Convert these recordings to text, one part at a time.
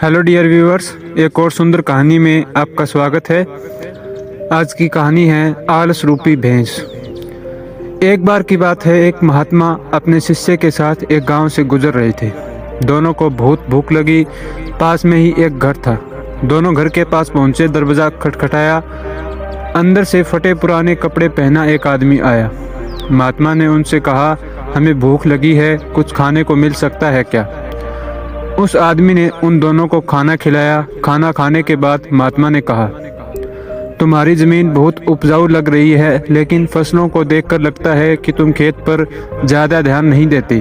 Hello dear viewers, एक और सुंदर कहानी में आपका स्वागत है। आज की कहानी है आलस रूपी भैंस। एक बार की बात है, एक महात्मा अपने शिष्य के साथ एक गांव से गुजर रहे थे। दोनों को बहुत भूख लगी। पास में ही एक घर था। दोनों घर के पास पहुंचे, दरवाज़ा खटखटाया। अंदर से फटे पुराने कपड़े पहना एक आदमी आया। महात्मा ने उनसे कहा, हमें भूख लगी है, कुछ खाने को मिल सकता है क्या? उस आदमी ने उन दोनों को खाना खिलाया। खाना खाने के बाद महात्मा ने कहा, तुम्हारी ज़मीन बहुत उपजाऊ लग रही है, लेकिन फसलों को देखकर लगता है कि तुम खेत पर ज़्यादा ध्यान नहीं देते।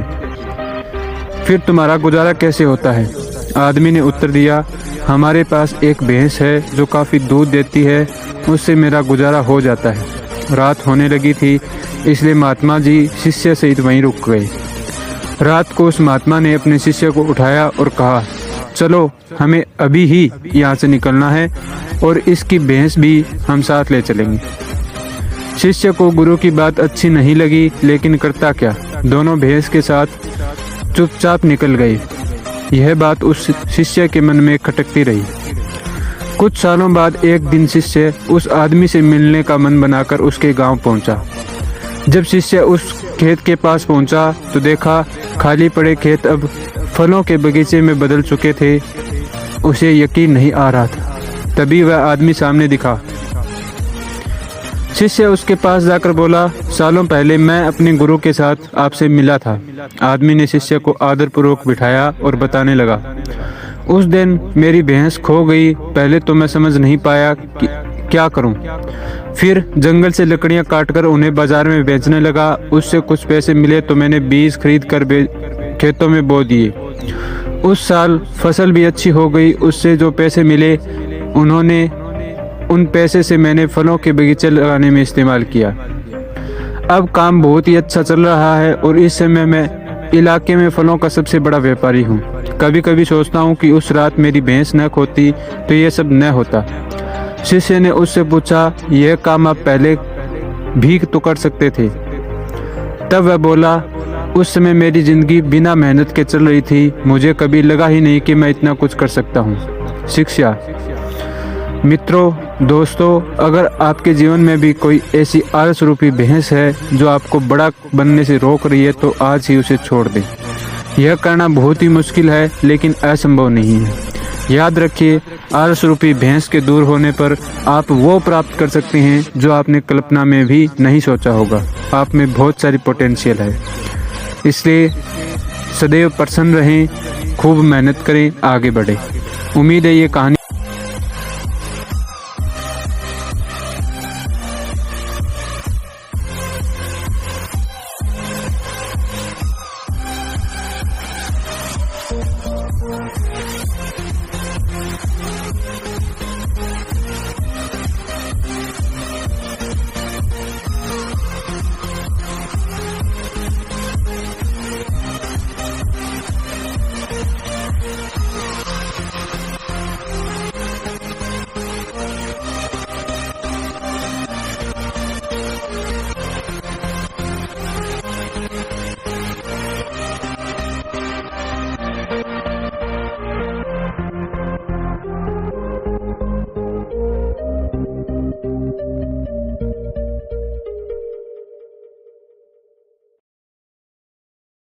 फिर तुम्हारा गुजारा कैसे होता है? आदमी ने उत्तर दिया, हमारे पास एक भैंस है जो काफ़ी दूध देती है, उससे मेरा गुजारा हो जाता है। रात होने लगी थी, इसलिए महात्मा जी शिष्य सहित वहीं रुक गए। रात को उस महात्मा ने अपने शिष्य को उठाया और कहा, चलो हमें अभी ही यहाँ से निकलना है और इसकी भैंस भी हम साथ ले चलेंगे। शिष्य को गुरु की बात अच्छी नहीं लगी, लेकिन करता क्या, दोनों भैंस के साथ चुपचाप निकल गए। यह बात उस शिष्य के मन में खटकती रही। कुछ सालों बाद एक दिन शिष्य उस आदमी से मिलने का मन बनाकर उसके गांव पहुंचा। जब शिष्य उस खेत के पास पहुंचा तो देखा खाली पड़े खेत अब फलों के बगीचे में बदल चुके थे। उसे यकीन नहीं आ रहा था। तभी वह आदमी सामने दिखा। शिष्य उसके पास जाकर बोला, सालों पहले मैं अपने गुरु के साथ आपसे मिला था। आदमी ने शिष्य को आदरपूर्वक बिठाया और बताने लगा, उस दिन मेरी भैंस खो गई। पहले तो मैं समझ नहीं पाया कि क्या करूं। फिर जंगल से लकड़ियां काटकर उन्हें बाजार में बेचने लगा। उससे कुछ पैसे मिले तो मैंने बीज खरीद कर खेतों में बो दिए। उस साल फसल भी अच्छी हो गई। उससे जो पैसे मिले उन पैसे से मैंने फलों के बगीचे लगाने में इस्तेमाल किया। अब काम बहुत ही अच्छा चल रहा है और इस समय मैं इलाके में फलों का सबसे बड़ा व्यापारी हूँ। कभी कभी सोचता हूँ कि उस रात मेरी भैंस न खोती तो ये सब न होता। शिष्य ने उससे पूछा, यह काम आप पहले भी तो कर सकते थे? तब वह बोला, उस समय मेरी जिंदगी बिना मेहनत के चल रही थी। मुझे कभी लगा ही नहीं कि मैं इतना कुछ कर सकता हूँ। शिक्षा। मित्रों, दोस्तों, अगर आपके जीवन में भी कोई ऐसी आलस रूपी भैंस है जो आपको बड़ा बनने से रोक रही है, तो आज ही उसे छोड़ दें। यह करना बहुत ही मुश्किल है, लेकिन असंभव नहीं है। याद रखिए, आलस रूपी भैंस के दूर होने पर आप वो प्राप्त कर सकते हैं जो आपने कल्पना में भी नहीं सोचा होगा। आप में बहुत सारी पोटेंशियल है, इसलिए सदैव प्रसन्न रहें, खूब मेहनत करें, आगे बढ़ें। उम्मीद है ये कहानी